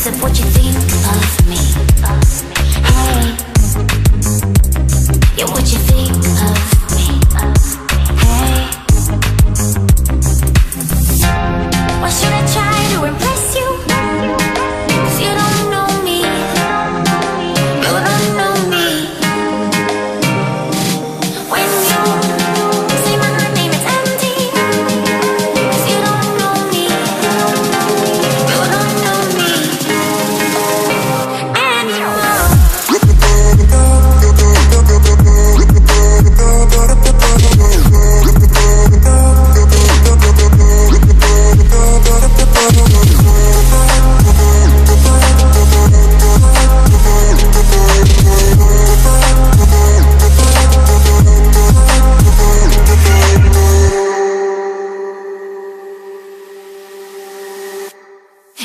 of what you think of me. Hey, yeah, what you think of me. Hey, why should I try to impress you? 'Cause you don't know me. You don't know me. When you say my name, it's empty. 'Cause you don't know me. You don't know me anymore.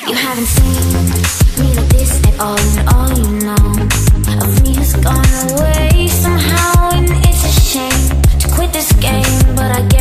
You haven't seen me like this at all, and all you know of me has gone away somehow, and it's a shame to quit this game, but I guess